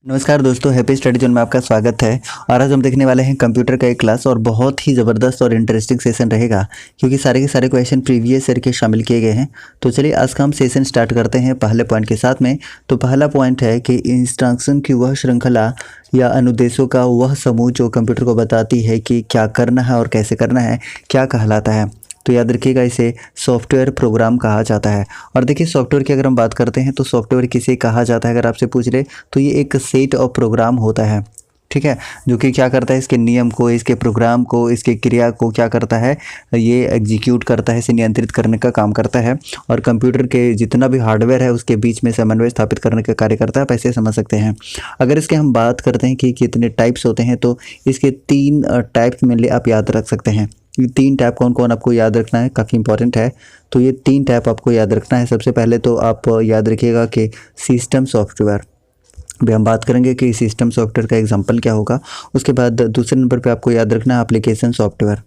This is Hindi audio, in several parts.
नमस्कार दोस्तों, हैप्पी स्टडी जोन में आपका स्वागत है। और आज हम देखने वाले हैं कंप्यूटर का एक क्लास और बहुत ही ज़बरदस्त और इंटरेस्टिंग सेशन रहेगा क्योंकि सारे के सारे क्वेश्चन प्रीवियस ईयर के शामिल किए गए हैं। तो चलिए आज का हम सेशन स्टार्ट करते हैं पहले पॉइंट के साथ में। तो पहला पॉइंट है कि इंस्ट्रक्शन की वह श्रृंखला या अनुदेशों का वह समूह जो कंप्यूटर को बताती है कि क्या करना है और कैसे करना है, क्या कहलाता है। तो याद रखिएगा, इसे सॉफ्टवेयर प्रोग्राम कहा जाता है। और देखिए, सॉफ्टवेयर की अगर हम बात करते हैं तो सॉफ्टवेयर किसे कहा जाता है, अगर आपसे पूछ ले तो ये एक सेट ऑफ प्रोग्राम होता है, ठीक है, जो कि क्या करता है, इसके नियम को, इसके प्रोग्राम को, इसके क्रिया को क्या करता है, ये एग्जीक्यूट करता है, इसे नियंत्रित करने का काम करता है। और कंप्यूटर के जितना भी हार्डवेयर है उसके बीच में समन्वय स्थापित करने का कार्य करता है। आप ऐसे समझ सकते हैं। अगर इसके हम बात करते हैं कि कितने टाइप्स होते हैं तो इसके 3 टाइप्स मेनली आप याद रख सकते हैं। ये 3 टाइप कौन कौन आपको याद रखना है, काफ़ी इंपॉर्टेंट है। तो ये 3 टाइप आपको याद रखना है। सबसे पहले तो आप याद रखिएगा कि सिस्टम सॉफ्टवेयर, भी हम बात करेंगे कि सिस्टम सॉफ्टवेयर का एग्जांपल क्या होगा। उसके बाद दूसरे नंबर पे आपको याद रखना है एप्लीकेशन सॉफ्टवेयर,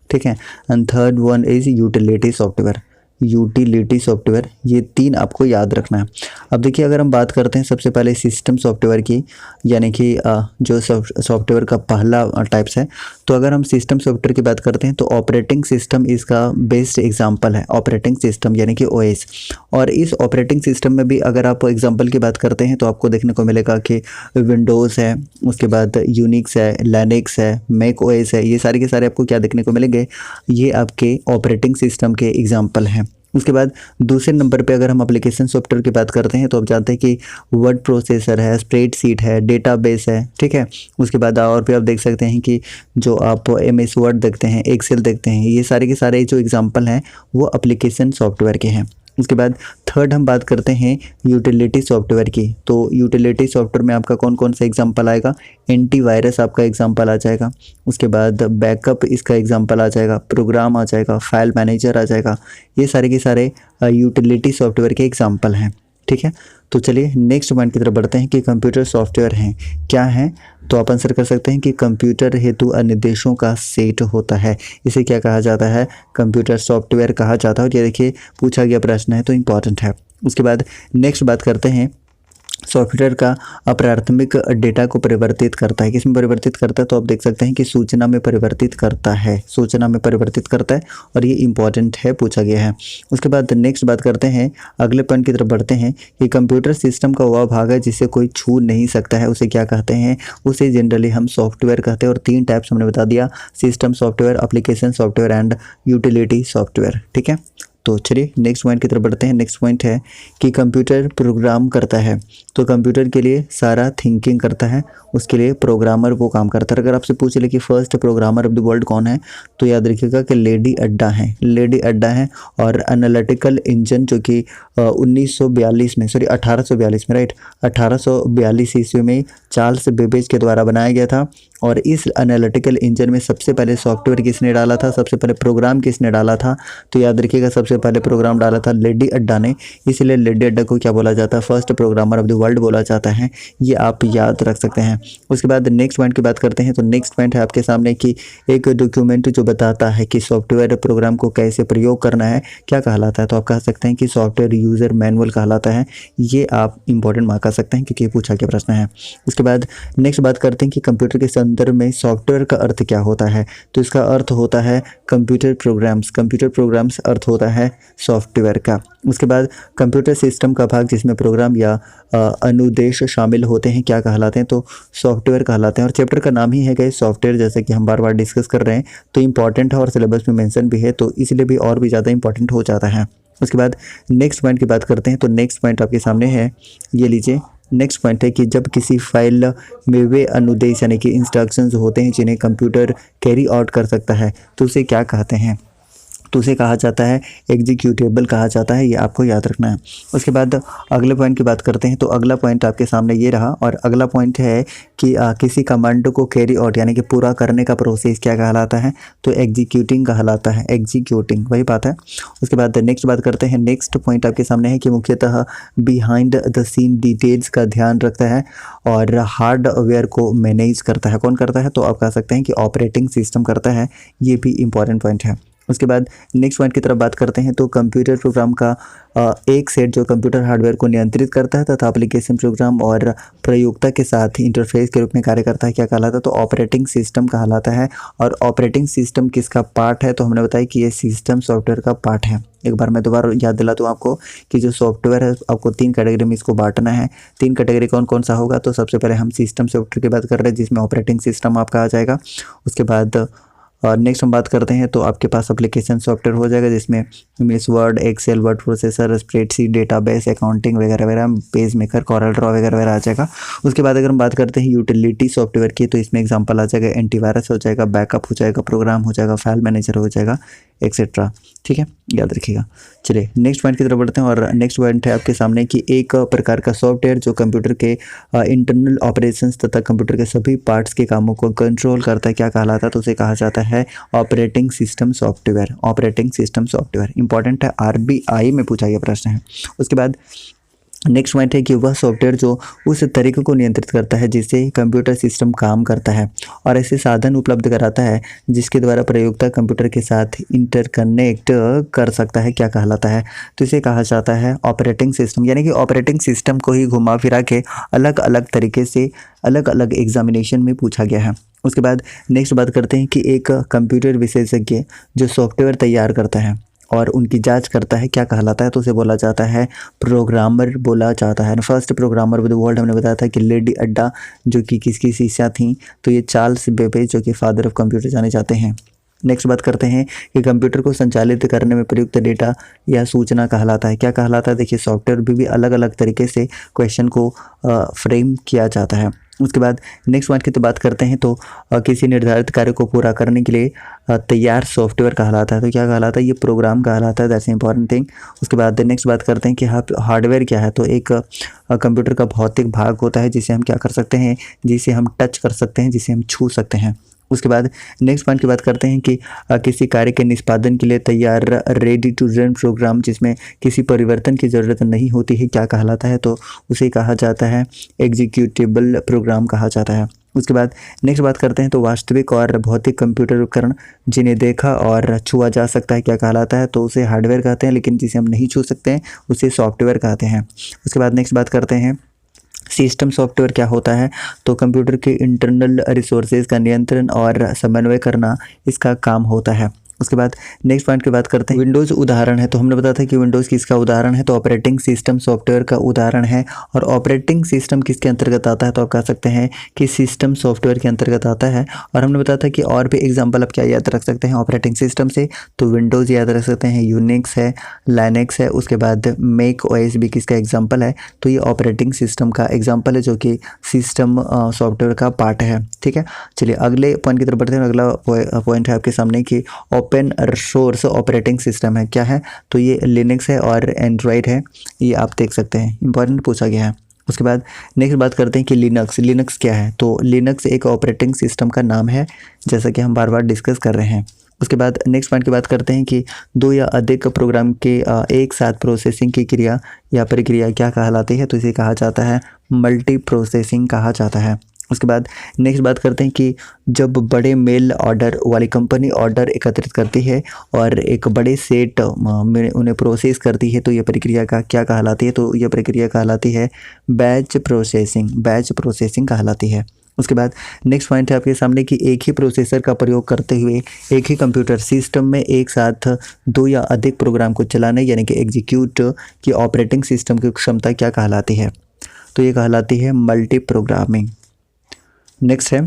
ठीक है। And third one is utility software, utility software. ये 3 आपको याद रखना है। अब देखिए, अगर हम बात करते हैं सबसे पहले सिस्टम सॉफ्टवेयर की, यानी कि जो सॉफ्टवेयर का पहला टाइप्स है, तो अगर हम सिस्टम सॉफ्टवेयर की बात करते हैं तो ऑपरेटिंग सिस्टम इसका बेस्ट एग्जांपल है। ऑपरेटिंग सिस्टम यानी कि ओएस। और इस ऑपरेटिंग सिस्टम में भी अगर आप एग्जांपल की बात करते हैं तो आपको देखने को मिलेगा कि विंडोज़ है, उसके बाद यूनिक्स है, लिनक्स है, मैक ओएस है। ये सारे के सारे आपको क्या देखने को मिलेंगे, ये आपके ऑपरेटिंग सिस्टम के एग्जाम्पल हैं। उसके बाद दूसरे नंबर पे अगर हम एप्लीकेशन सॉफ्टवेयर की बात करते हैं तो आप जानते हैं कि वर्ड प्रोसेसर है, स्प्रेडशीट है, डेटाबेस है, ठीक है। उसके बाद और भी आप देख सकते हैं कि जो आप एमएस वर्ड देखते हैं, एक्सेल देखते हैं, ये सारे के सारे जो एग्जांपल हैं वो एप्लीकेशन सॉफ्टवेयर के हैं। उसके बाद थर्ड हम बात करते हैं यूटिलिटी सॉफ्टवेयर की। तो यूटिलिटी सॉफ्टवेयर में आपका कौन कौन सा एग्जांपल आएगा, एंटीवायरस आपका एग्जांपल आ जाएगा, उसके बाद बैकअप इसका एग्जांपल आ जाएगा, प्रोग्राम आ जाएगा, फाइल मैनेजर आ जाएगा। ये सारे के सारे यूटिलिटी सॉफ्टवेयर के एग्जांपल हैं, ठीक है। तो चलिए नेक्स्ट पॉइंट की तरफ बढ़ते हैं कि कंप्यूटर सॉफ्टवेयर हैं क्या हैं। तो आप आंसर कर सकते हैं कि कंप्यूटर हेतु निर्देशों का सेट होता है, इसे क्या कहा जाता है, कंप्यूटर सॉफ्टवेयर कहा जाता है। और ये देखिए पूछा गया प्रश्न है तो इम्पॉर्टेंट है। उसके बाद नेक्स्ट बात करते हैं सॉफ्टवेयर का अप्राथमिक डेटा को परिवर्तित करता है। किसमें परिवर्तित करता है, तो आप देख सकते हैं कि सूचना में परिवर्तित करता है, सूचना में परिवर्तित करता है। और ये इंपॉर्टेंट है, पूछा गया है। उसके बाद नेक्स्ट बात करते हैं, अगले पॉइंट की तरफ बढ़ते हैं कि कंप्यूटर सिस्टम का वह भाग है जिसे कोई छू नहीं सकता है, उसे क्या कहते हैं, उसे जनरली हम सॉफ्टवेयर कहते हैं। और 3 टाइप्स हमने बता दिया, system software, application software and utility software, ठीक है। तो चलिए नेक्स्ट पॉइंट की तरफ बढ़ते हैं। नेक्स्ट पॉइंट है कि कंप्यूटर प्रोग्राम करता है। तो कंप्यूटर के लिए सारा थिंकिंग करता है, उसके लिए प्रोग्रामर वो काम करता है। अगर आपसे पूछ ले कि first programmer of the world कौन है, तो याद रखिएगा कि लेडी अड्डा है, लेडी अड्डा है। और एनालिटिकल इंजन जो कि 1842 में, राइट, 1842 ईस्वी में चार्ल्स बेबेज के द्वारा बनाया गया था। और इस एनालिटिकल इंजन में सबसे पहले सॉफ्टवेयर किसने डाला था, सबसे पहले प्रोग्राम किसने डाला था, तो याद रखिएगा सबसे पहले प्रोग्राम डाला था लेडी अड्डा ने। इसलिए लेडी अड्डा को क्या बोला जाता है, first programmer of the world बोला जाता है। ये आप याद रख सकते हैं। उसके बाद नेक्स्ट पॉइंट की बात करते हैं। तो नेक्स्ट पॉइंट है आपके सामने कि एक डॉक्यूमेंट जो बताता है कि सॉफ्टवेयर प्रोग्राम को कैसे प्रयोग करना है, क्या कहलाता है, तो आप कह सकते हैं कि सॉफ्टवेयर यूज़र मैनुअल कहलाता है। ये आप इंपॉर्टेंट मार्क कर सकते हैं क्योंकि पूछा गया प्रश्न है। उसके बाद नेक्स्ट बात करते हैं कि कंप्यूटर के संदर्भ में सॉफ्टवेयर का अर्थ क्या होता है, तो इसका अर्थ होता है कंप्यूटर प्रोग्राम्स। कंप्यूटर प्रोग्राम्स अर्थ होता है सॉफ्टवेयर का। उसके बाद कंप्यूटर सिस्टम का भाग जिसमें प्रोग्राम या अनुदेश शामिल होते हैं, क्या कहलाते हैं, तो सॉफ्टवेयर कहलाते हैं। और चैप्टर का नाम ही है गाइस सॉफ्टवेयर, जैसे कि हम बार बार डिस्कस कर रहे हैं, तो इंपॉर्टेंट है और सिलेबस में मेंशन भी है, तो इसलिए भी और भी ज़्यादा इंपॉर्टेंट हो जाता है। उसके बाद नेक्स्ट पॉइंट की बात करते हैं। तो नेक्स्ट पॉइंट आपके सामने है, ये लीजिए। नेक्स्ट पॉइंट है कि जब किसी फाइल में वे अनुदेश यानी कि इंस्ट्रक्शंस होते हैं जिन्हें कंप्यूटर कैरी आउट कर सकता है, तो उसे क्या कहते हैं, तो उसे कहा जाता है एग्जीक्यूटेबल कहा जाता है। ये आपको याद रखना है। उसके बाद अगले पॉइंट की बात करते हैं। तो अगला पॉइंट आपके सामने ये रहा। और अगला पॉइंट है कि किसी कमांड को कैरी आउट यानी कि पूरा करने का प्रोसेस क्या कहलाता है, तो एग्जीक्यूटिंग कहलाता है, एग्जीक्यूटिंग, वही बात है। उसके बाद नेक्स्ट बात करते हैं। नेक्स्ट पॉइंट आपके सामने है कि मुख्यतः बिहाइंड द सीन डिटेल्स का ध्यान रखता है और हार्डवेयर को मैनेज करता है। कौन करता है, तो आप कह सकते हैं कि ऑपरेटिंग सिस्टम करता है। ये भी इंपॉर्टेंट पॉइंट है। उसके बाद नेक्स्ट पॉइंट की तरफ बात करते हैं तो कंप्यूटर प्रोग्राम का एक सेट जो कंप्यूटर हार्डवेयर को नियंत्रित करता है तथा एप्लीकेशन प्रोग्राम और प्रयोक्ता के साथ इंटरफेस के रूप में कार्य करता है, क्या कहलाता है? तो ऑपरेटिंग सिस्टम कहलाता है। और ऑपरेटिंग सिस्टम किसका पार्ट है? तो हमने बताया कि ये सिस्टम सॉफ्टवेयर का पार्ट है। एक बार मैं दोबारा याद दिला दूँ आपको कि जो सॉफ्टवेयर है आपको 3 कैटेगरी में इसको बांटना है। 3 कैटेगरी कौन कौन सा होगा? तो सबसे पहले हम सिस्टम सॉफ्टवेयर की बात कर रहे हैं जिसमें ऑपरेटिंग सिस्टम आपका आ जाएगा। उसके बाद और नेक्स्ट हम बात करते हैं तो आपके पास एप्लीकेशन सॉफ्टवेयर हो जाएगा जिसमें MS Word, Excel, word processor, spreadsheet, database, accounting वगैरह वगैरह, पेज मेकर, कॉरल ड्रॉ वगैरह वगैरह आ जाएगा। उसके बाद अगर हम बात करते हैं यूटिलिटी सॉफ्टवेयर की तो इसमें एग्जांपल आ जाएगा एंटीवायरस हो जाएगा, बैकअप हो जाएगा, प्रोग्राम हो जाएगा, फाइल मैनेजर हो जाएगा, एक्सेट्रा। ठीक है, याद रखिएगा। चलिए नेक्स्ट पॉइंट की तरफ बढ़ते हैं और नेक्स्ट पॉइंट है आपके सामने कि एक प्रकार का सॉफ्टवेयर जो कंप्यूटर के इंटरनल ऑपरेशंस तथा कंप्यूटर के सभी पार्ट्स के कामों को कंट्रोल करता है, क्या कहलाता है? तो उसे कहा जाता है operating system software. Operating system software important है, आरबीआई में पूछा गया प्रश्न है। उसके बाद नेक्स्ट पॉइंट है कि वह सॉफ्टवेयर जो उस तरीके को नियंत्रित करता है जिससे कंप्यूटर सिस्टम काम करता है और ऐसे साधन उपलब्ध कराता है जिसके द्वारा प्रयोक्ता कंप्यूटर के साथ इंटरकनेक्ट कर सकता है, क्या कहलाता है? तो इसे कहा जाता है ऑपरेटिंग सिस्टम। यानी कि ऑपरेटिंग सिस्टम को ही घुमा फिरा के अलग अलग तरीके से अलग अलग एग्जामिनेशन में पूछा गया है। उसके बाद नेक्स्ट बात करते हैं कि एक कंप्यूटर विशेषज्ञ जो सॉफ्टवेयर तैयार करता है और उनकी जांच करता है, क्या कहलाता है? तो उसे बोला जाता है प्रोग्रामर बोला जाता है। First programmer of the world हमने बताया था कि लेडी अड्डा जो कि किसकी शिष्या थी, तो ये चार्ल्स बेबेज जो कि फादर ऑफ कंप्यूटर जाने जाते हैं। नेक्स्ट बात करते हैं कि कंप्यूटर को संचालित करने में प्रयुक्त डेटा या सूचना कहलाता है, क्या कहलाता है? देखिए सॉफ्टवेयर भी अलग अलग तरीके से क्वेश्चन को फ्रेम किया जाता है। उसके बाद नेक्स्ट पॉइंट की तो बात करते हैं तो किसी निर्धारित कार्य को पूरा करने के लिए तैयार सॉफ्टवेयर कहलाता है, तो क्या कहलाता है? ये प्रोग्राम कहलाता है। That's important thing. उसके बाद नेक्स्ट बात करते हैं कि हार्डवेयर क्या है? तो एक कंप्यूटर का भौतिक भाग होता है जिसे हम क्या कर सकते हैं, जिसे हम टच कर सकते हैं, जिसे हम छू सकते हैं। उसके बाद नेक्स्ट पॉइंट की बात करते हैं कि किसी कार्य के निष्पादन के लिए तैयार रेडी टू रन प्रोग्राम जिसमें किसी परिवर्तन की ज़रूरत नहीं होती है, क्या कहलाता है? तो उसे कहा जाता है एग्जीक्यूटेबल प्रोग्राम कहा जाता है। उसके बाद नेक्स्ट बात करते हैं तो वास्तविक और भौतिक कंप्यूटर उपकरण जिन्हें देखा और छुआ जा सकता है, क्या कहलाता है? तो उसे हार्डवेयर कहते हैं, लेकिन जिसे हम नहीं छू सकते हैं उसे सॉफ्टवेयर कहते हैं। उसके बाद नेक्स्ट बात करते हैं सिस्टम सॉफ्टवेयर क्या होता है? तो कंप्यूटर के इंटरनल रिसोर्सेज का नियंत्रण और समन्वय करना इसका काम होता है। उसके बाद नेक्स्ट पॉइंट की बात करते हैं विंडोज़ उदाहरण है, तो हमने बताया था कि विंडोज़ किसका उदाहरण है? तो ऑपरेटिंग सिस्टम सॉफ्टवेयर का उदाहरण है। और ऑपरेटिंग सिस्टम किसके अंतर्गत आता है? तो आप कह सकते हैं कि सिस्टम सॉफ्टवेयर के अंतर्गत आता है। और हमने बताया था कि और भी एग्जाम्पल आप क्या याद रख सकते हैं ऑपरेटिंग सिस्टम से? तो विंडोज़ याद रख सकते हैं, यूनिक्स है, लाइनेक्स है, उसके बाद मैक ओएस भी किसका एग्जाम्पल है? तो ये ऑपरेटिंग सिस्टम का एग्जाम्पल है जो कि सिस्टम सॉफ्टवेयर का पार्ट है। ठीक है, चलिए अगले पॉइंट की तरफ बढ़ते हैं। अगला पॉइंट है आपके सामने कि ओपन सोर्स ऑपरेटिंग सिस्टम है, क्या है? तो ये लिनक्स है और एंड्रॉयड है, ये आप देख सकते हैं, इंपॉर्टेंट पूछा गया है। उसके बाद नेक्स्ट बात करते हैं कि लिनक्स क्या है? तो लिनक्स एक ऑपरेटिंग सिस्टम का नाम है, जैसा कि हम बार बार डिस्कस कर रहे हैं। उसके बाद नेक्स्ट पॉइंट की बात करते हैं कि 2 या अधिक प्रोग्राम के एक साथ प्रोसेसिंग की क्रिया या प्रक्रिया क्या कहलाती है? तो इसे कहा जाता है मल्टी प्रोसेसिंग कहा जाता है। उसके बाद नेक्स्ट बात करते हैं कि जब बड़े मेल ऑर्डर वाली कंपनी ऑर्डर एकत्रित करती है और एक बड़े सेट में उन्हें प्रोसेस करती है तो यह प्रक्रिया का क्या कहलाती है? तो यह प्रक्रिया कहलाती है बैच प्रोसेसिंग कहलाती है। उसके बाद नेक्स्ट पॉइंट है आपके सामने कि एक ही प्रोसेसर का प्रयोग करते हुए एक ही कंप्यूटर सिस्टम में एक साथ 2 या अधिक प्रोग्राम को चलाने यानी कि एग्जीक्यूट की ऑपरेटिंग सिस्टम की क्षमता क्या कहलाती है? तो ये कहलाती है मल्टी प्रोग्रामिंग। नेक्स्ट है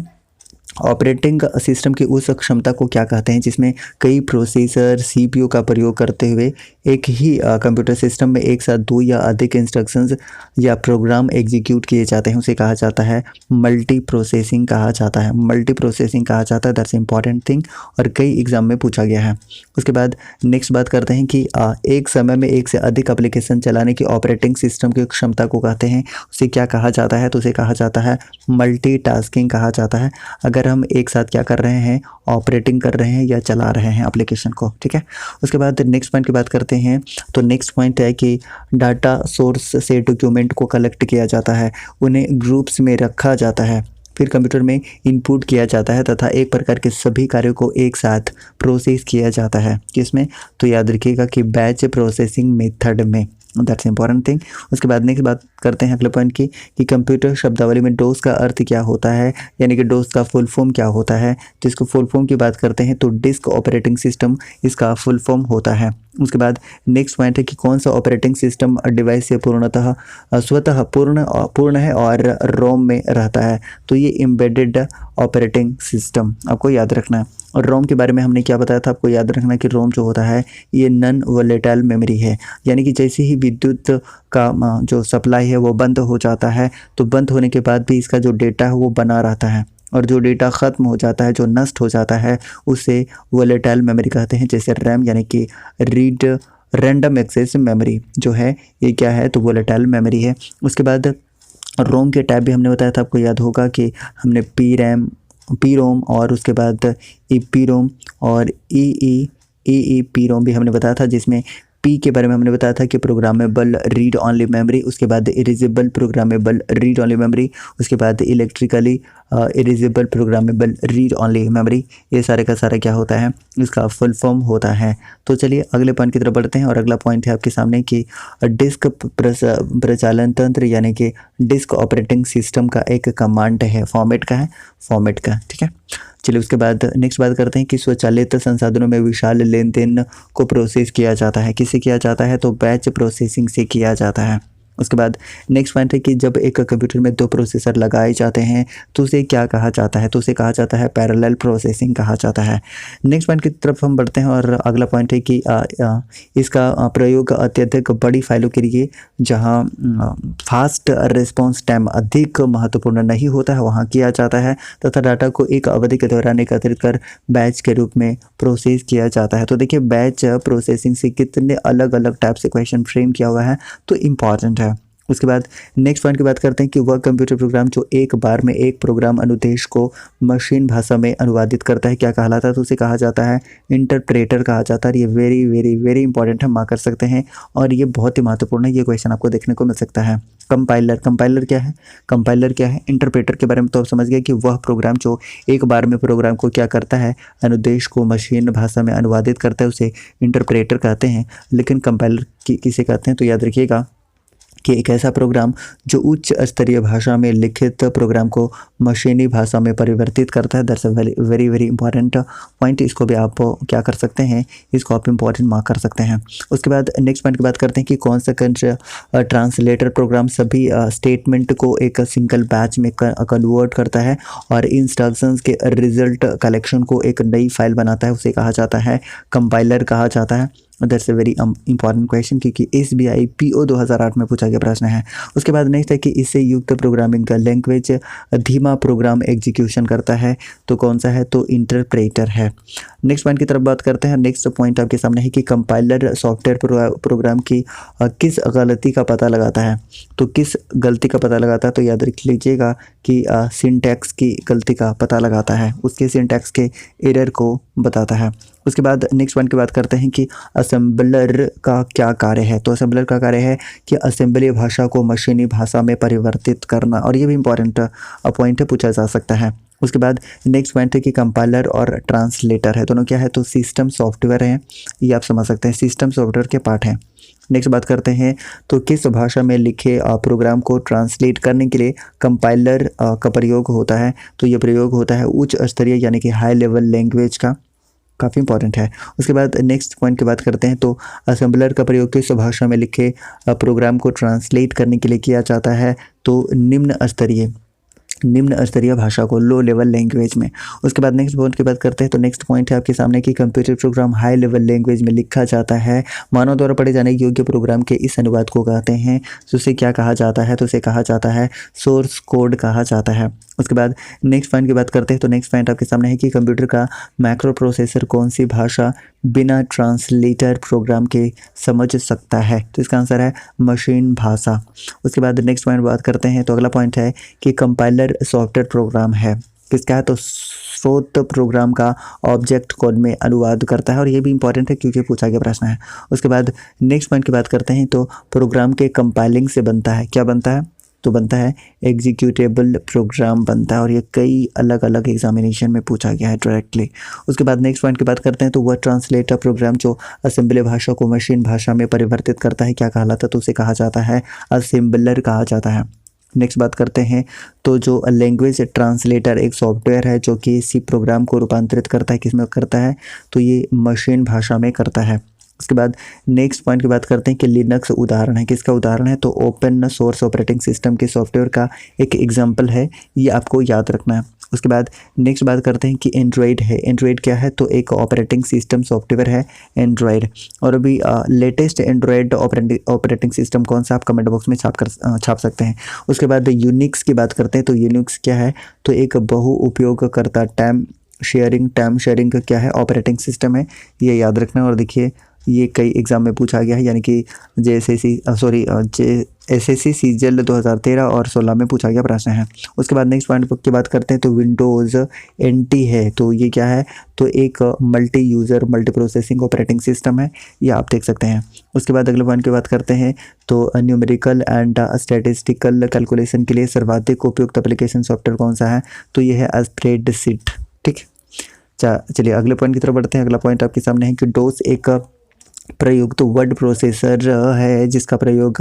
ऑपरेटिंग सिस्टम की उस क्षमता को क्या कहते हैं जिसमें कई प्रोसेसर सीपीयू का प्रयोग करते हुए एक ही कंप्यूटर सिस्टम में एक साथ 2 या अधिक इंस्ट्रक्शंस या प्रोग्राम एग्जीक्यूट किए जाते हैं, उसे कहा जाता है मल्टी प्रोसेसिंग कहा जाता है। मल्टी प्रोसेसिंग कहा जाता है, दैट्स इंपॉर्टेंट थिंग और कई एग्जाम में पूछा गया है। उसके बाद नेक्स्ट बात करते हैं कि एक समय में एक से अधिक एप्लीकेशन चलाने की ऑपरेटिंग सिस्टम की क्षमता को कहते हैं, उसे क्या कहा जाता है? तो उसे कहा जाता है मल्टीटास्किंग कहा जाता है। अगर हम एक साथ क्या कर रहे हैं, ऑपरेटिंग कर रहे हैं या चला रहे हैं एप्लीकेशन को। ठीक है, उसके बाद नेक्स्ट पॉइंट की बात करते हैं तो नेक्स्ट पॉइंट है कि डाटा सोर्स से डॉक्यूमेंट को कलेक्ट किया जाता है, उन्हें ग्रुप्स में रखा जाता है। फिर कंप्यूटर में इनपुट किया जाता है तथा एक प्रकार के सभी कार्यों को एक साथ प्रोसेस किया जाता है। किसमें? तो याद रखिएगा कि बैच प्रोसेसिंग मेथड में। That's important thing. उसके बाद नेक्स्ट बात करते हैं अगले पॉइंट की कि कंप्यूटर शब्दावली में डोस का अर्थ क्या होता है, यानी कि डोस का फुल फॉर्म क्या होता है। तो इसको फुल फॉर्म की बात करते हैं तो डिस्क ऑपरेटिंग सिस्टम इसका फुल फॉर्म होता है। उसके बाद नेक्स्ट पॉइंट है कि कौन सा ऑपरेटिंग सिस्टम डिवाइस से पूर्णतः स्वतः पूर्ण है और रोम में रहता है। तो ये एम्बेडेड ऑपरेटिंग सिस्टम आपको याद रखना है। और रोम के बारे में हमने क्या बताया था, आपको याद रखना कि रोम जो होता है ये नॉन वोलेटाइल मेमोरी है, यानी कि जैसे ही विद्युत का जो सप्लाई है वो बंद हो जाता है तो बंद होने के बाद भी इसका जो डेटा है वो बना रहता है, और जो डेटा ख़त्म हो जाता है, जो नष्ट हो जाता है, उसे वोलेटाइल मेमोरी कहते हैं। जैसे रैम यानी कि रैंडम एक्सेस मेमोरी जो है ये क्या है, तो वोलेटाइल मेमोरी है। उसके बाद रोम के टाइप भी हमने बताया था, आपको याद होगा कि हमने पी रोम और उसके बाद ई रोम और ई पी रोम भी हमने बताया था, जिसमें पी के बारे में हमने बताया था कि प्रोग्रामेबल रीड ऑनली मेमोरी, उसके बाद erasable programmable read only memory, उसके बाद electrically erasable programmable read only memory. ये सारे का सारा क्या होता है, इसका फुल फॉर्म होता है। तो चलिए अगले पॉइंट की तरफ बढ़ते हैं और अगला पॉइंट है आपके सामने कि डिस्क प्रचालन तंत्र यानी कि डिस्क ऑपरेटिंग सिस्टम का एक कमांड है, फॉर्मेट का, ठीक है। चलिए उसके बाद नेक्स्ट बात करते हैं कि स्वचालित संसाधनों में विशाल लेन देन को प्रोसेस किया जाता है। किससे किया जाता है, तो बैच प्रोसेसिंग से किया जाता है। उसके बाद नेक्स्ट पॉइंट है कि जब एक कंप्यूटर में 2 प्रोसेसर लगाए जाते हैं तो उसे क्या कहा जाता है, तो उसे कहा जाता है पैरेलल प्रोसेसिंग कहा जाता है। नेक्स्ट पॉइंट की तरफ हम बढ़ते हैं और अगला पॉइंट है कि इसका प्रयोग अत्यधिक बड़ी फाइलों के लिए जहां फास्ट रिस्पॉन्स टाइम अधिक महत्वपूर्ण नहीं होता है वहाँ किया जाता है, तथा डाटा को एक अवधि के दौरान एकत्रित कर बैच के रूप में प्रोसेस किया जाता है। तो देखिए बैच प्रोसेसिंग से कितने अलग अलग टाइप से क्वेश्चन फ्रेम किया हुआ है, तो इम्पॉर्टेंट है। उसके बाद नेक्स्ट पॉइंट की बात करते हैं कि वह कंप्यूटर प्रोग्राम जो एक बार में एक प्रोग्राम अनुदेश को मशीन भाषा में अनुवादित करता है क्या कहलाता है, तो उसे कहा जाता है इंटरप्रेटर कहा जाता है। ये वेरी वेरी वेरी इंपॉर्टेंट है, मार्क कर सकते हैं और ये बहुत ही महत्वपूर्ण है, ये क्वेश्चन आपको देखने को मिल सकता है। कंपाइलर क्या है, इंटरप्रेटर के बारे में तो आप समझ गए कि वह प्रोग्राम जो एक बार में प्रोग्राम को क्या करता है, अनुदेश को मशीन भाषा में अनुवादित करता है, उसे इंटरप्रेटर कहते हैं। लेकिन कंपाइलर किसे कहते हैं, तो याद रखिएगा कि एक ऐसा प्रोग्राम जो उच्च स्तरीय भाषा में लिखित प्रोग्राम को मशीनी भाषा में परिवर्तित करता है। That's a very very important point, इसको भी आप क्या कर सकते हैं, इसको आप इंपॉर्टेंट मार्क कर सकते हैं। उसके बाद नेक्स्ट पॉइंट की बात करते हैं कि कौन सा ट्रांसलेटर प्रोग्राम सभी स्टेटमेंट को एक सिंगल बैच में कन्वर्ट करता है और इंस्ट्रक्शंस के रिजल्ट कलेक्शन को एक नई फाइल बनाता है, उसे कहा जाता है कंपाइलर कहा जाता है। That's a very important question, क्योंकि SBI PO 2008 में पूछा गया प्रश्न है। उसके बाद नेक्स्ट है कि इससे युक्त प्रोग्रामिंग का लैंग्वेज धीमा प्रोग्राम एग्जीक्यूशन करता है, तो कौन सा है, तो इंटरप्रेटर है। नेक्स्ट पॉइंट की तरफ बात करते हैं। नेक्स्ट पॉइंट आपके सामने है कि कंपाइलर सॉफ्टवेयर प्रोग्राम की किस गलती का पता लगाता है, तो किस गलती का पता लगाता है, तो याद रख लीजिएगा कि सिंटैक्स की गलती का पता लगाता है, उसके सिंटैक्स के एरर को बताता है। उसके बाद नेक्स्ट पॉइंट की बात करते हैं कि असेंबलर का क्या कार्य है, तो असेंबलर का कार्य है कि असेंबली भाषा को मशीनी भाषा में परिवर्तित करना, और ये भी इंपॉर्टेंट पॉइंट है, पूछा जा सकता है। उसके बाद नेक्स्ट पॉइंट है कि कंपाइलर और ट्रांसलेटर है, दोनों क्या है, तो सिस्टम सॉफ्टवेयर है, ये आप समझ सकते हैं, सिस्टम सॉफ्टवेयर के पार्ट हैं। नेक्स्ट बात करते हैं तो किस भाषा में लिखे प्रोग्राम को ट्रांसलेट करने के लिए कंपाइलर का प्रयोग होता है, तो ये प्रयोग होता है उच्च स्तरीय यानी कि हाई लेवल लैंग्वेज का, काफ़ी इंपॉर्टेंट है। उसके बाद नेक्स्ट पॉइंट की बात करते हैं तो असेंबलर का प्रयोग किस भाषा में लिखे प्रोग्राम को ट्रांसलेट करने के लिए किया जाता है, तो निम्न स्तरीय भाषा को, लो लेवल लैंग्वेज में। उसके बाद नेक्स्ट पॉइंट की बात करते हैं तो नेक्स्ट पॉइंट है आपके सामने कि computer program high level language में लिखा जाता है, मानव द्वारा पढ़े जाने योग्य प्रोग्राम के इस अनुवाद को कहते हैं, तो उसे क्या कहा जाता है, तो उसे कहा जाता है सोर्स कोड कहा जाता है। उसके बाद नेक्स्ट पॉइंट की बात करते हैं तो नेक्स्ट पॉइंट आपके सामने है कि कंप्यूटर का माइक्रो प्रोसेसर कौन सी भाषा बिना ट्रांसलेटर प्रोग्राम के समझ सकता है, तो इसका आंसर है मशीन भाषा। उसके बाद नेक्स्ट पॉइंट बात करते हैं तो अगला पॉइंट है कि कंपाइलर सॉफ्टवेयर प्रोग्राम है, किसका है, तो स्रोत प्रोग्राम का ऑब्जेक्ट कोड में अनुवाद करता है, और ये भी इंपॉर्टेंट है क्योंकि पूछा गया प्रश्न है। उसके बाद नेक्स्ट पॉइंट की बात करते हैं तो प्रोग्राम के कंपाइलिंग से बनता है, क्या बनता है, तो बनता है एग्जीक्यूटेबल प्रोग्राम बनता है, और ये कई अलग अलग एग्जामिनेशन में पूछा गया है डायरेक्टली। उसके बाद नेक्स्ट पॉइंट की बात करते हैं तो वर्ड ट्रांसलेटर प्रोग्राम जो असेंबली भाषा को मशीन भाषा में परिवर्तित करता है क्या कहलाता है, तो उसे कहा जाता है असेंबलर कहा जाता है। नेक्स्ट बात करते हैं तो जो लैंग्वेज ट्रांसलेटर एक सॉफ्टवेयर है जो कि सी प्रोग्राम को रूपांतरित करता है, किसमें करता है, तो ये मशीन भाषा में करता है। उसके बाद नेक्स्ट पॉइंट की बात करते हैं कि लिनक्स उदाहरण है, किसका उदाहरण है, तो ओपन सोर्स ऑपरेटिंग सिस्टम के सॉफ्टवेयर का एक एग्जांपल है, ये आपको याद रखना है। उसके बाद नेक्स्ट बात करते हैं कि एंड्रॉयड है। एंड्रॉयड क्या है, तो एक ऑपरेटिंग सिस्टम सॉफ्टवेयर है एंड्रॉयड। और अभी लेटेस्ट एंड्रॉयड ऑपरेटिंग सिस्टम कौन सा, आप कमेंट बॉक्स में छाप सकते हैं। उसके बाद यूनिक्स की बात करते हैं तो यूनिक्स क्या है, तो एक बहु उपयोगकर्ता टाइम शेयरिंग का क्या है, ऑपरेटिंग सिस्टम है, ये याद रखना है। और देखिए ये कई एग्जाम में पूछा गया है, यानी कि एसएससी सीजीएल 2013 और 16 में पूछा गया प्रश्न है। उसके बाद नेक्स्ट पॉइंट की बात करते हैं तो विंडोज़ एनटी है, तो ये क्या है, तो एक multi user multi processing operating system है, ये आप देख सकते हैं। उसके बाद अगले पॉइंट की बात करते हैं तो न्यूमेरिकल एंड स्टैटिस्टिकल कैलकुलेशन के लिए सर्वाधिक उपयुक्त एप्लीकेशन सॉफ्टवेयर कौन सा है, तो ये है स्प्रेडशीट। ठीक, चलिए अगले पॉइंट की तरफ बढ़ते हैं। अगला पॉइंट आपके सामने है कि डोस एक प्रयुक्त वर्ड प्रोसेसर है जिसका प्रयोग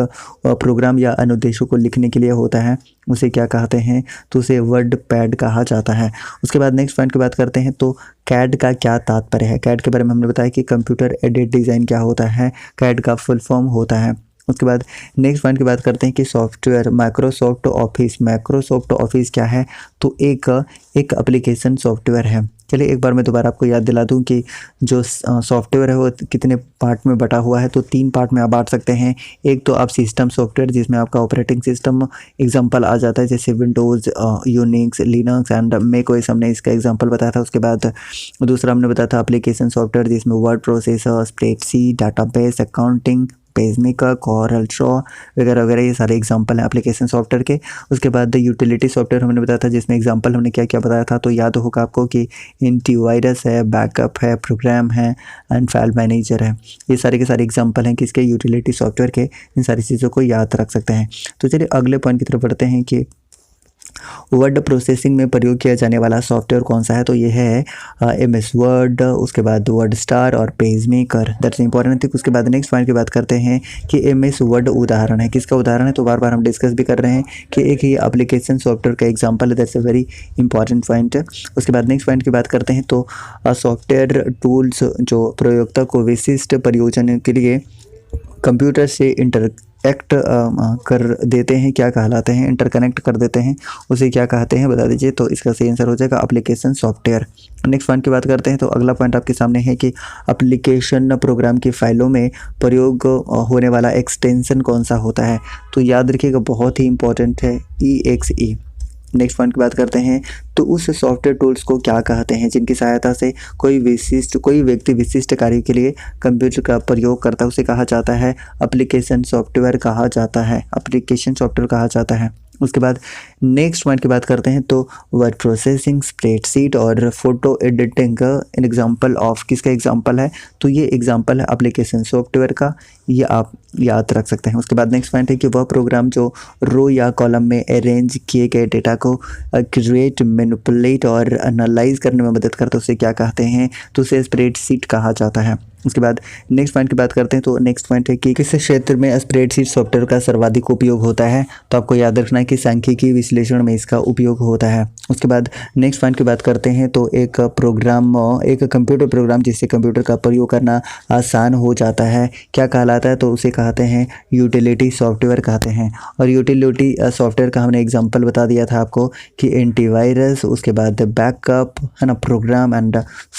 प्रोग्राम या अनुदेशों को लिखने के लिए होता है, उसे क्या कहते हैं, तो उसे वर्ड पैड कहा जाता है। उसके बाद नेक्स्ट पॉइंट की बात करते हैं तो कैड का क्या तात्पर्य है। कैड के बारे में हमने बताया कि कंप्यूटर एडेड डिज़ाइन क्या होता है, कैड का फुल फॉर्म होता है। उसके बाद नेक्स्ट पॉइंट की बात करते हैं कि सॉफ्टवेयर माइक्रोसॉफ्ट ऑफिस क्या है, तो एक एप्लीकेशन सॉफ्टवेयर है। चलिए एक बार मैं दोबारा आपको याद दिला दूं कि जो सॉफ्टवेयर है वो कितने पार्ट में बटा हुआ है, तो 3 पार्ट में आप बांट सकते हैं। एक तो आप सिस्टम सॉफ्टवेयर जिसमें आपका ऑपरेटिंग सिस्टम एग्जांपल आ जाता है, जैसे Windows, Unix, Linux and Mac OS, हमने इसका एग्जांपल बताया था। उसके बाद दूसरा हमने बताया था एप्लीकेशन सॉफ्टवेयर जिसमें word processor, spreadsheet, database, accounting, PageMaker, Corel Draw वगैरह वगैरह, ये सारे एग्जांपल हैं एप्लीकेशन सॉफ्टवेयर के। उसके बाद यूटिलिटी सॉफ्टवेयर हमने बताया था जिसमें एग्जांपल हमने क्या क्या बताया था, तो याद होगा आपको कि एंटीवायरस है, बैकअप है, प्रोग्राम है एंड फाइल मैनेजर है। ये सारे के सारे एग्जांपल हैं किसके, यूटिलिटी सॉफ्टवेयर के। इन सारी चीज़ों को याद रख सकते हैं। तो चलिए अगले पॉइंट की तरफ बढ़ते हैं कि वर्ड प्रोसेसिंग में प्रयोग किया जाने वाला सॉफ्टवेयर कौन सा है, तो ये है MS वर्ड, उसके बाद वर्ड स्टार और page maker, that's important thing. उसके बाद नेक्स्ट पॉइंट की बात करते हैं कि MS वर्ड उदाहरण है, किसका उदाहरण है, तो बार बार हम डिस्कस भी कर रहे हैं कि एक ही एप्लीकेशन सॉफ्टवेयर का एग्जाम्पल है, that's a very important point. उसके बाद नेक्स्ट पॉइंट की बात करते हैं तो सॉफ्टवेयर टूल्स जो प्रयोक्ता को विशिष्ट प्रयोजन के लिए कंप्यूटर से इंटरएक्ट कर देते हैं क्या कहलाते हैं, इंटरकनेक्ट कर देते हैं, उसे क्या कहते हैं बता दीजिए। तो इसका सही आंसर हो जाएगा एप्लीकेशन सॉफ्टवेयर। नेक्स्ट पॉइंट की बात करते हैं तो अगला पॉइंट आपके सामने है कि एप्लीकेशन प्रोग्राम की फाइलों में प्रयोग होने वाला एक्सटेंशन कौन सा होता है, तो याद रखिएगा बहुत ही इंपॉर्टेंट है, EXE। नेक्स्ट पॉइंट की बात करते हैं तो उस सॉफ्टवेयर टूल्स को क्या कहते हैं जिनकी सहायता से कोई व्यक्ति विशिष्ट कार्य के लिए कंप्यूटर का प्रयोग करता है, उसे कहा जाता है एप्लीकेशन सॉफ्टवेयर कहा जाता है। उसके बाद नेक्स्ट पॉइंट की बात करते हैं तो वर्ड प्रोसेसिंग, स्प्रेडशीट और photo editing in example of किसका एग्जांपल है, तो ये एग्जांपल है एप्लीकेशन सॉफ्टवेयर का, ये आप याद रख सकते हैं। उसके बाद नेक्स्ट पॉइंट है कि वह प्रोग्राम जो रो या कॉलम में अरेंज किए गए डेटा को क्रिएट, मैनिपुलेट और एनालाइज करने में मदद करता है, उसे क्या कहते हैं, तो उसे स्प्रेडशीट कहा जाता है। उसके बाद नेक्स्ट पॉइंट की बात करते हैं तो नेक्स्ट पॉइंट है कि किस क्षेत्र में स्प्रेडशीट सॉफ्टवेयर का सर्वाधिक उपयोग होता है, तो आपको याद रखना है कि सांख्यिकी विश्लेषण में इसका उपयोग होता है। उसके बाद नेक्स्ट पॉइंट की बात करते हैं तो एक कंप्यूटर प्रोग्राम जिससे कंप्यूटर का प्रयोग करना आसान हो जाता है क्या कहलाता है, तो उसे कहते हैं यूटिलिटी सॉफ्टवेयर कहते हैं। और यूटिलिटी सॉफ्टवेयर का हमने एग्जाम्पल बता दिया था आपको कि एंटीवायरस, उसके बाद बैकअप है ना, प्रोग्राम एंड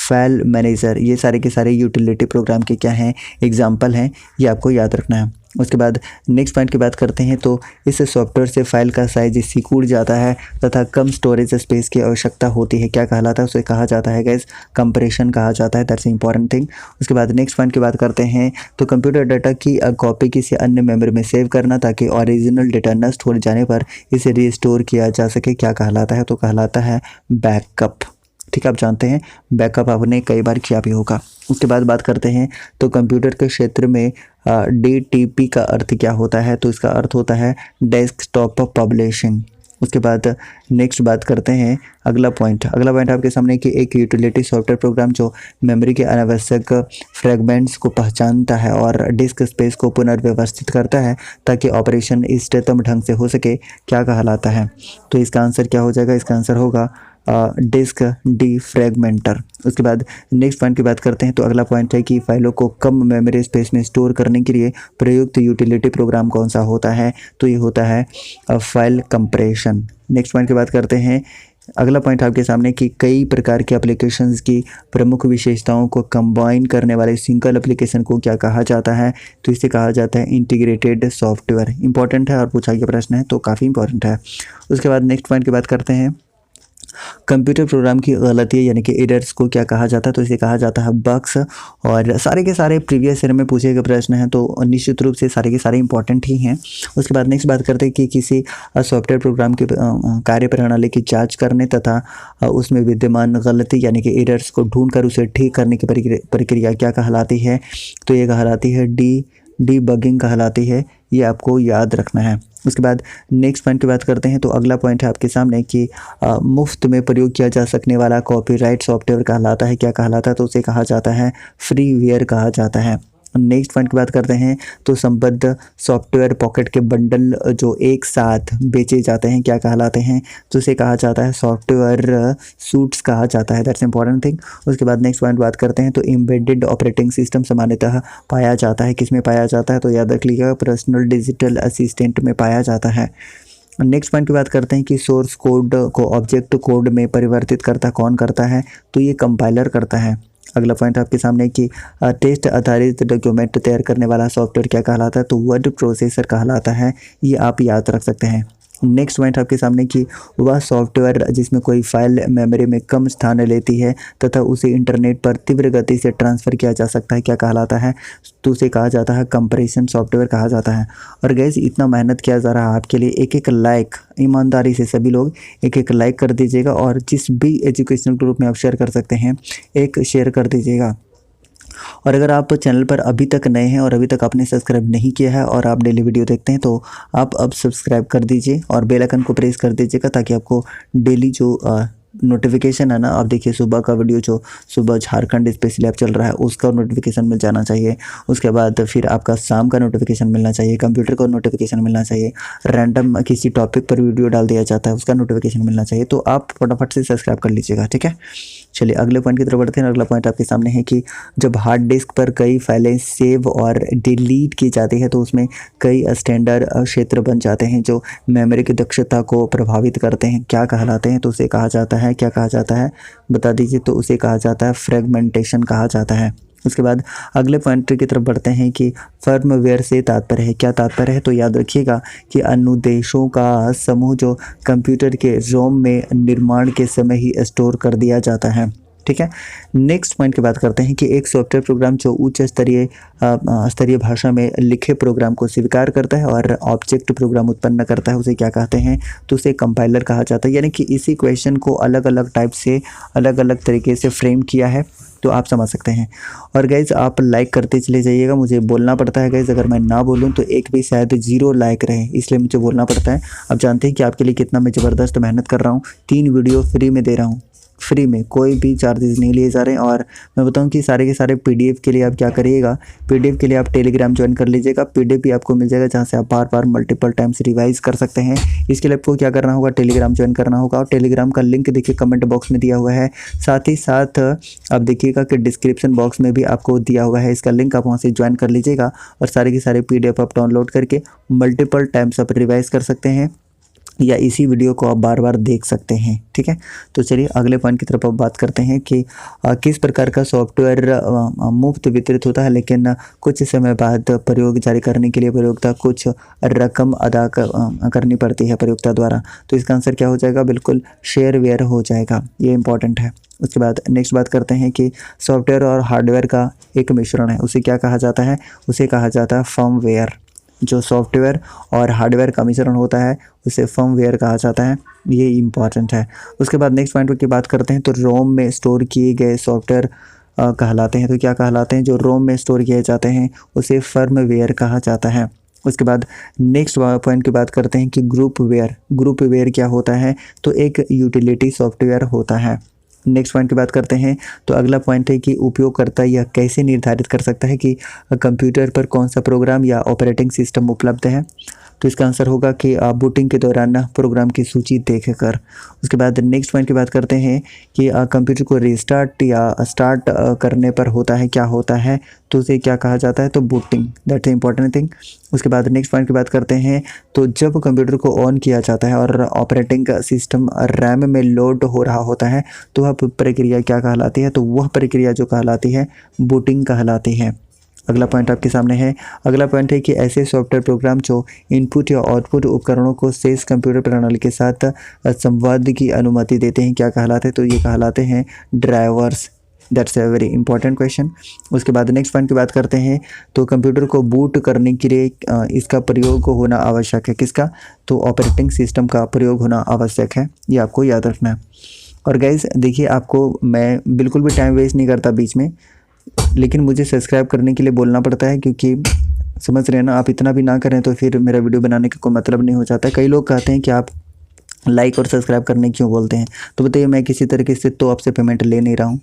फाइल मैनेजर, ये सारे के सारे यूटिलिटी प्रोग्राम के क्या हैं, एग्जाम्पल हैं, ये आपको याद रखना है। उसके बाद नेक्स्ट पॉइंट की बात करते हैं तो इस सॉफ्टवेयर से फाइल का साइज सिकुड़ जाता है तथा कम स्टोरेज स्पेस की आवश्यकता होती है, क्या कहलाता है, उसे कहा जाता है गाइस कंप्रेशन कहा जाता है, दैट्स इंपॉर्टेंट थिंग। उसके बाद नेक्स्ट पॉइंट की बात करते हैं तो कंप्यूटर डाटा की कॉपी किसी अन्य मेमोरी में सेव करना ताकि ओरिजिनल डेटा नष्ट हो जाने पर इसे रिस्टोर किया जा सके, क्या कहलाता है, तो कहलाता है बैकअप। ठीक है, आप जानते हैं बैकअप आपने कई बार किया भी होगा। उसके बाद बात करते हैं तो कंप्यूटर के क्षेत्र में DTP का अर्थ क्या होता है, तो इसका अर्थ होता है डेस्कटॉप पब्लिशिंग। उसके बाद नेक्स्ट बात करते हैं अगला पॉइंट आपके सामने कि एक यूटिलिटी सॉफ्टवेयर प्रोग्राम जो मेमोरी के अनावश्यक फ्रेगमेंट्स को पहचानता है और डिस्क स्पेस को पुनर्व्यवस्थित करता है ताकि ऑपरेशन इष्टतम ढंग से हो सके, क्या कहलाता है। तो इसका आंसर क्या हो जाएगा, इसका आंसर होगा डिस्क डिफ्रैगमेंटर। उसके बाद नेक्स्ट पॉइंट की बात करते हैं तो अगला पॉइंट है कि फाइलों को कम मेमोरी स्पेस में स्टोर करने के लिए प्रयुक्त यूटिलिटी प्रोग्राम कौन सा होता है, तो ये होता है फाइल कंप्रेशन। नेक्स्ट पॉइंट की बात करते हैं, अगला पॉइंट आपके सामने कि कई प्रकार के एप्लीकेशंस की प्रमुख विशेषताओं को कंबाइन करने वाले सिंगल एप्लीकेशन को क्या कहा जाता है, तो इसे कहा जाता है इंटीग्रेटेड सॉफ्टवेयर। इंपॉर्टेंट है और पूछा गया प्रश्न है तो काफ़ी इंपॉर्टेंट है। उसके बाद नेक्स्ट पॉइंट की बात करते हैं, कंप्यूटर प्रोग्राम की गलतियाँ यानी कि एरर्स को क्या कहा जाता है, तो इसे कहा जाता है बग्स। और सारे के सारे प्रीवियस ईयर में पूछे गए प्रश्न हैं तो निश्चित रूप से सारे के सारे इंपॉर्टेंट ही हैं। उसके बाद नेक्स्ट बात करते हैं कि किसी सॉफ्टवेयर प्रोग्राम की कार्यप्रणाली की जांच करने तथा उसमें विद्यमान गलती यानी कि एरर्स को ढूंढकर उसे ठीक करने की प्रक्रिया क्या कहलाती है, तो ये कहलाती है डीबगिंग कहलाती है, ये आपको याद रखना है। उसके बाद नेक्स्ट पॉइंट की बात करते हैं तो अगला पॉइंट है आपके सामने कि मुफ्त में प्रयोग किया जा सकने वाला कॉपीराइट सॉफ्टवेयर कहलाता है, क्या कहलाता है, तो उसे कहा जाता है फ्रीवेयर कहा जाता है। नेक्स्ट पॉइंट की बात करते हैं तो संबद्ध सॉफ्टवेयर पॉकेट के बंडल जो एक साथ बेचे जाते हैं क्या कहलाते हैं, तो उसे कहा जाता है सॉफ्टवेयर सूट्स कहा जाता है। That's important thing. उसके बाद नेक्स्ट पॉइंट बात करते हैं तो एम्बेडेड ऑपरेटिंग सिस्टम सामान्यतः पाया जाता है, किस में पाया जाता है, तो याद रख लीजिएगा पर्सनल डिजिटल असिस्टेंट में पाया जाता है। नेक्स्ट पॉइंट की बात करते हैं कि सोर्स कोड को ऑब्जेक्ट कोड में परिवर्तित कौन करता है, तो ये कंपाइलर करता है। अगला पॉइंट आपके सामने कि टेस्ट आधारित डॉक्यूमेंट तैयार करने वाला सॉफ्टवेयर क्या कहलाता है, तो वर्ड प्रोसेसर कहलाता है, ये आप याद रख सकते हैं। नेक्स्ट पॉइंट आपके सामने कि वह सॉफ्टवेयर जिसमें कोई फाइल मेमोरी में कम स्थान लेती है तथा उसे इंटरनेट पर तीव्र गति से ट्रांसफ़र किया जा सकता है, क्या कहलाता है, तो उसे कहा जाता है कंप्रेशन सॉफ्टवेयर कहा जाता है। और गैस इतना मेहनत किया जा रहा है आपके लिए, एक एक लाइक ईमानदारी से सभी लोग एक एक लाइक कर दीजिएगा और जिस भी एजुकेशनल ग्रुप में आप शेयर कर सकते हैं एक शेयर कर दीजिएगा। और अगर आप चैनल पर अभी तक नए हैं और अभी तक आपने सब्सक्राइब नहीं किया है और आप डेली वीडियो देखते हैं तो आप अब सब्सक्राइब कर दीजिए और बेल आइकन को प्रेस कर दीजिएगा ताकि आपको डेली जो नोटिफिकेशन है ना, आप देखिए सुबह का वीडियो जो सुबह झारखंड स्पेशल ऐप चल रहा है उसका नोटिफिकेशन मिल जाना चाहिए। उसके बाद फिर आपका शाम का नोटिफिकेशन मिलना चाहिए, कंप्यूटर का नोटिफिकेशन मिलना चाहिए, रैंडम किसी टॉपिक पर वीडियो डाल दिया जाता है उसका नोटिफिकेशन मिलना चाहिए। तो आप फटाफट से सब्सक्राइब कर लीजिएगा, ठीक है। चलिए अगले पॉइंट की तरफ बढ़ते हैं। अगला पॉइंट आपके सामने है कि जब हार्ड डिस्क पर कई फाइलें सेव और डिलीट की जाती है तो उसमें कई स्टैंडर्ड क्षेत्र बन जाते हैं जो मेमोरी की दक्षता को प्रभावित करते हैं, क्या कहलाते हैं, तो उसे कहा जाता है, क्या कहा जाता है बता दीजिए, तो उसे कहा जाता है फ्रेगमेंटेशन कहा जाता है। उसके बाद अगले पॉइंट की तरफ बढ़ते हैं कि फर्मवेयर से तात्पर्य है, क्या तात्पर्य है, तो याद रखिएगा कि अनुदेशों का समूह जो कंप्यूटर के रोम में निर्माण के समय ही स्टोर कर दिया जाता है, ठीक है। नेक्स्ट पॉइंट की बात करते हैं कि एक सॉफ्टवेयर प्रोग्राम जो उच्च स्तरीय भाषा में लिखे प्रोग्राम को स्वीकार करता है और ऑब्जेक्ट प्रोग्राम उत्पन्न करता है उसे क्या कहते हैं, तो उसे कंपाइलर कहा जाता है। यानी कि इसी क्वेश्चन को अलग अलग टाइप से अलग अलग तरीके से फ्रेम किया है तो आप समझ सकते हैं। और गाइज़ आप लाइक करते चले जाइएगा, मुझे बोलना पड़ता है गाइज़, अगर मैं ना बोलूं तो एक भी शायद 0 लाइक रहे, इसलिए मुझे बोलना पड़ता है। आप जानते हैं कि आपके लिए कितना मैं ज़बरदस्त मेहनत कर रहा हूं, 3 वीडियो फ्री में दे रहा हूं, फ्री में, कोई भी चार्जेस नहीं लिए जा रहे हैं। और मैं बताऊं कि सारे के सारे पीडीएफ के लिए आप क्या करिएगा, पीडीएफ के लिए आप टेलीग्राम ज्वाइन कर लीजिएगा, पीडीएफ भी आपको मिल जाएगा जहां से आप बार बार मल्टीपल टाइम्स रिवाइज कर सकते हैं। इसके लिए आपको क्या करना होगा, टेलीग्राम ज्वाइन करना होगा और टेलीग्राम का लिंक देखिए कमेंट बॉक्स में दिया हुआ है, साथ ही साथ आप देखिएगा कि डिस्क्रिप्शन बॉक्स में भी आपको दिया हुआ है इसका लिंक, आप वहाँ से ज्वाइन कर लीजिएगा और सारे के सारे पीडीएफ आप डाउनलोड करके मल्टीपल टाइम्स आप रिवाइज कर सकते हैं या इसी वीडियो को आप बार बार देख सकते हैं, ठीक है। तो चलिए अगले पॉइंट की तरफ आप बात करते हैं कि किस प्रकार का सॉफ्टवेयर मुफ्त वितरित होता है लेकिन कुछ समय बाद प्रयोग जारी करने के लिए प्रयोक्ता कुछ रकम अदा करनी पड़ती है प्रयोक्ता द्वारा, तो इसका आंसर क्या हो जाएगा, बिल्कुल शेयरवेयर हो जाएगा, ये इंपॉर्टेंट है। उसके बाद नेक्स्ट बात करते हैं कि सॉफ्टवेयर और हार्डवेयर का एक मिश्रण है, उसे क्या कहा जाता है, उसे कहा जाता है फर्मवेयर, जो सॉफ्टवेयर और हार्डवेयर का मिश्रण होता है उसे फर्मवेयर कहा जाता है। ये इंपॉर्टेंट है। उसके बाद नेक्स्ट पॉइंट की बात करते हैं तो रोम में स्टोर किए गए सॉफ्टवेयर कहलाते हैं। तो क्या कहलाते हैं? जो रोम में स्टोर किए जाते हैं उसे फर्मवेयर कहा जाता है। उसके बाद नेक्स्ट पॉइंट की बात करते हैं कि ग्रुपवेयर क्या होता है? तो एक यूटिलिटी सॉफ्टवेयर होता है। नेक्स्ट पॉइंट की बात करते हैं तो अगला पॉइंट है कि उपयोगकर्ता यह कैसे निर्धारित कर सकता है कि कंप्यूटर पर कौन सा प्रोग्राम या ऑपरेटिंग सिस्टम उपलब्ध है? तो इसका आंसर होगा कि बूटिंग के दौरान प्रोग्राम की सूची देखकर। उसके बाद नेक्स्ट पॉइंट की बात करते हैं कि कंप्यूटर को रीस्टार्ट या स्टार्ट करने पर होता है, क्या होता है? तो उसे क्या कहा जाता है? तो booting. That is important thing. उसके बाद नेक्स्ट पॉइंट की बात करते हैं तो जब कंप्यूटर को ऑन किया जाता है और ऑपरेटिंग सिस्टम रैम में लोड हो रहा होता है तो वह प्रक्रिया क्या कहलाती है? तो वह प्रक्रिया जो कहलाती है बूटिंग कहलाती है। अगला पॉइंट आपके सामने है। अगला पॉइंट है कि ऐसे सॉफ्टवेयर प्रोग्राम जो इनपुट या आउटपुट उपकरणों को शेष कंप्यूटर प्रणाली के साथ संवाद की अनुमति देते हैं, क्या कहलाते हैं? तो ये कहलाते हैं drivers. That's a very important question. उसके बाद नेक्स्ट पॉइंट की बात करते हैं तो कंप्यूटर को बूट करने के लिए इसका प्रयोग होना आवश्यक है। किसका? तो ऑपरेटिंग सिस्टम का प्रयोग होना आवश्यक है। ये आपको याद रखना है। और गाइस देखिए, आपको मैं बिल्कुल भी टाइम वेस्ट नहीं करता बीच में, लेकिन मुझे सब्सक्राइब करने के लिए बोलना पड़ता है, क्योंकि समझ रहे हैं ना, आप इतना भी ना करें तो फिर मेरा वीडियो बनाने का कोई मतलब नहीं हो जाता है। कई लोग कहते हैं कि आप लाइक और सब्सक्राइब करने क्यों बोलते हैं? तो बताइए, मैं किसी तरीके से तो आपसे पेमेंट ले नहीं रहा हूँ।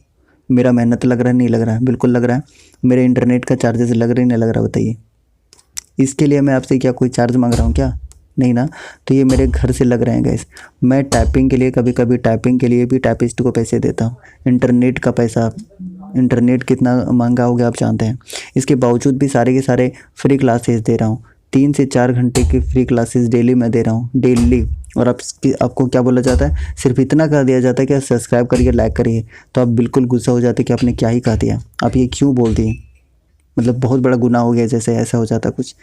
मेरा मेहनत लग रहा है? नहीं लग रहा है, बिल्कुल लग रहा है। मेरे इंटरनेट का चार्जेस लग रहा है, नहीं लग रहा? बताइए, इसके लिए मैं आपसे क्या कोई चार्ज मांग रहा हूँ क्या? नहीं ना। तो ये मेरे घर से लग रहे हैं गाइस। मैं टाइपिंग के लिए, कभी कभी टाइपिंग के लिए भी टाइपिस्ट को पैसे देता हूँ। इंटरनेट का पैसा, इंटरनेट कितना महंगा हो गया आप जानते हैं। इसके बावजूद भी सारे के सारे फ्री क्लासेस दे रहा हूँ। 3 से 4 घंटे की फ्री क्लासेस डेली मैं दे रहा हूँ, डेली। और आपको क्या बोला जाता है? सिर्फ इतना कह दिया जाता है कि सब्सक्राइब करिए, लाइक करिए। तो आप बिल्कुल गुस्सा हो जाते कि आपने क्या ही कह दिया, आप ये क्यों बोल दिए? मतलब बहुत बड़ा गुनाह हो गया जैसे, ऐसा हो जाता कुछ।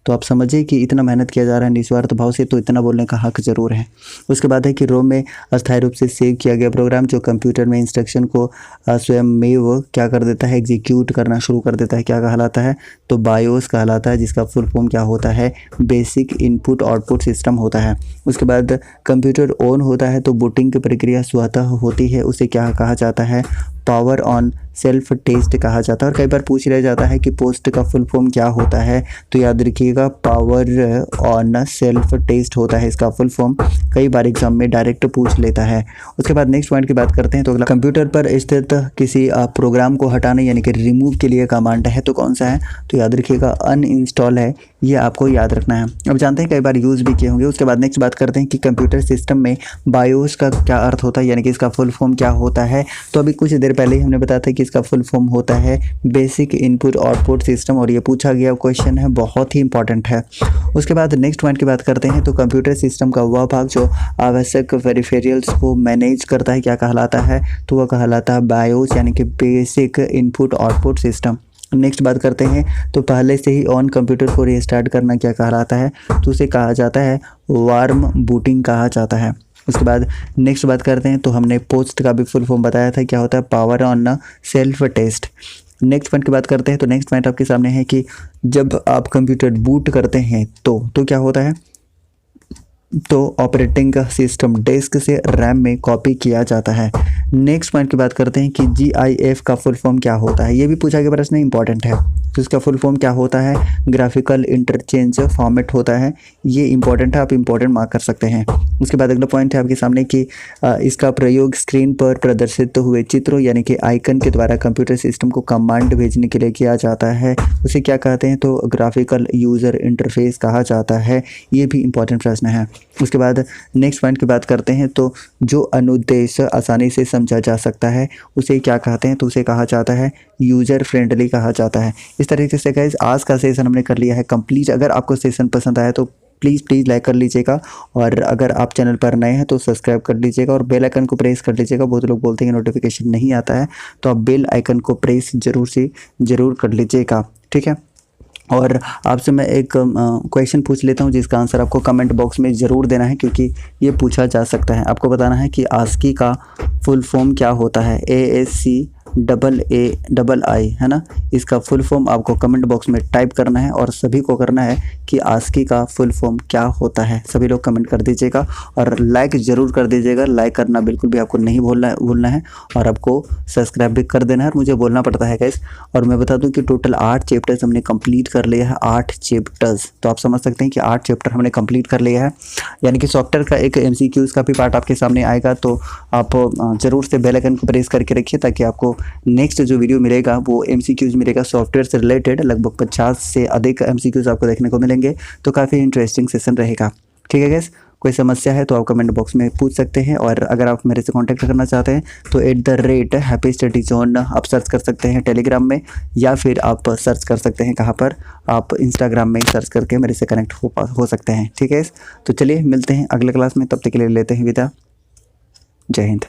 तो आप समझिए कि इतना मेहनत किया जा रहा है निस्वार्थ भाव से, तो इतना बोलने का हक ज़रूर है। उसके बाद है कि रोम में अस्थायी रूप से सेव किया गया प्रोग्राम जो कंप्यूटर में इंस्ट्रक्शन को स्वयं में वो क्या कर देता है? एग्जीक्यूट करना शुरू कर देता है। क्या कहलाता है? तो बायोस कहलाता है, जिसका फुल फॉर्म क्या होता है? बेसिक इनपुट आउटपुट सिस्टम होता है। उसके बाद कंप्यूटर ऑन होता है तो बूटिंग की प्रक्रिया स्वतः होती है, उसे क्या कहा जाता है? पावर ऑन सेल्फ टेस्ट कहा जाता है। और कई बार पूछ लिया जाता है कि पोस्ट का फुल फॉर्म क्या होता है? तो याद रखिएगा, पावर ऑन सेल्फ टेस्ट होता है इसका फुल फॉर्म। कई बार एग्जाम में डायरेक्ट पूछ लेता है। उसके बाद नेक्स्ट पॉइंट की बात करते हैं तो अगला, कंप्यूटर पर स्थित किसी प्रोग्राम को हटाने यानी कि रिमूव के लिए कमांड है, तो कौन सा है? तो याद रखिएगा अनइंस्टॉल है, ये आपको याद रखना है। अब जानते हैं कई बार यूज़ भी किए होंगे। उसके बाद नेक्स्ट बात करते हैं कि कंप्यूटर सिस्टम में बायोस का क्या अर्थ होता है, यानी कि इसका फुल फॉर्म क्या होता है? तो अभी कुछ देर पहले ही हमने बताया था कि इसका फुल फॉर्म होता है बेसिक इनपुट आउटपुट सिस्टम, और ये पूछा गया क्वेश्चन है, बहुत ही इंपॉर्टेंट है। उसके बाद नेक्स्ट पॉइंट की बात करते हैं तो कंप्यूटर सिस्टम का वह भाग जो आवश्यक पेरिफेरल्स को मैनेज करता है, क्या कहलाता है? तो वह कहलाता है बायोस, यानी कि basic input output system. Next बात करते हैं तो पहले से ही ऑन कंप्यूटर को रीस्टार्ट करना क्या कहलाता है? तो उसे कहा जाता है वार्म बूटिंग कहा जाता है। उसके बाद नेक्स्ट बात करते हैं तो हमने पोस्ट का भी फुल फॉर्म बताया था, क्या होता है? Power on self test. Next point की बात करते हैं तो नेक्स्ट पॉइंट आपके सामने है कि जब आप कंप्यूटर बूट करते हैं तो क्या होता है? तो ऑपरेटिंग सिस्टम डिस्क से रैम में कॉपी किया जाता है। नेक्स्ट पॉइंट की बात करते हैं कि GIF का फुल फॉर्म क्या होता है? ये भी पूछा गया प्रश्न, इंपॉर्टेंट है। तो इसका फुल फॉर्म क्या होता है? ग्राफिकल इंटरचेंज फॉर्मेट होता है। ये इंपॉर्टेंट है, आप इंपॉर्टेंट मार्क कर सकते हैं। उसके बाद अगला पॉइंट है आपके सामने कि इसका प्रयोग स्क्रीन पर प्रदर्शित हुए चित्रों यानी कि आइकन के द्वारा कंप्यूटर सिस्टम को कमांड भेजने के लिए किया जाता है। उसे क्या कहते हैं? तो ग्राफिकल यूज़र इंटरफेस कहा जाता है। ये भी इंपॉर्टेंट प्रश्न है। उसके बाद नेक्स्ट पॉइंट की बात करते हैं तो जो अनुदेश आसानी से समझा जा सकता है उसे क्या कहते हैं? तो उसे कहा जाता है यूज़र फ्रेंडली कहा जाता है। इस तरीके से गाइस आज का सेशन हमने कर लिया है कंप्लीट। अगर आपको सेशन पसंद आया तो प्लीज़ लाइक कर लीजिएगा, और अगर आप चैनल पर नए हैं तो सब्सक्राइब कर लीजिएगा और बेल आइकन को प्रेस कर लीजिएगा। बहुत लोग बोलते हैं कि नोटिफिकेशन नहीं आता है, तो आप बेल आइकन को प्रेस ज़रूर कर लीजिएगा, ठीक है। और आपसे मैं एक क्वेश्चन पूछ लेता हूं जिसका आंसर आपको कमेंट बॉक्स में ज़रूर देना है, क्योंकि ये पूछा जा सकता है। आपको बताना है कि ASCII का फुल फॉर्म क्या होता है? ASCII AAI है ना, इसका फुल फॉर्म आपको कमेंट बॉक्स में टाइप करना है और सभी को करना है कि आस्की का फुल फॉर्म क्या होता है। सभी लोग कमेंट कर दीजिएगा और लाइक ज़रूर कर दीजिएगा। लाइक करना बिल्कुल भी आपको नहीं भूलना है और आपको सब्सक्राइब भी कर देना है। और मुझे बोलना पड़ता है गाइस। और मैं बता दूं कि टोटल 8 चैप्टर्स हमने कंप्लीट कर लिया है। 8 चैप्टर्स, तो आप समझ सकते हैं कि 8 चैप्टर हमने कंप्लीट कर लिया है। यानी कि सॉफ्टवेयर का एक MCQs का भी पार्ट आपके सामने आएगा, तो आप ज़रूर से बेल आइकन को प्रेस करके रखिए ताकि आपको नेक्स्ट जो वीडियो मिलेगा वो MCQs मिलेगा सॉफ्टवेयर से रिलेटेड। लगभग 50 से अधिक MCQs आपको देखने को मिलेंगे, तो काफ़ी इंटरेस्टिंग सेशन रहेगा। ठीक है गैस, कोई समस्या है तो आप कमेंट बॉक्स में पूछ सकते हैं। और अगर आप मेरे से कांटेक्ट करना चाहते हैं तो @HappyStudyZone आप सर्च कर सकते हैं टेलीग्राम में, या फिर आप सर्च कर सकते हैं कहाँ पर, आप इंस्टाग्राम में सर्च करके मेरे से कनेक्ट हो सकते हैं। ठीक है, तो चलिए मिलते हैं अगले क्लास में, तब तक के लिए लेते हैं विदा। जय हिंद।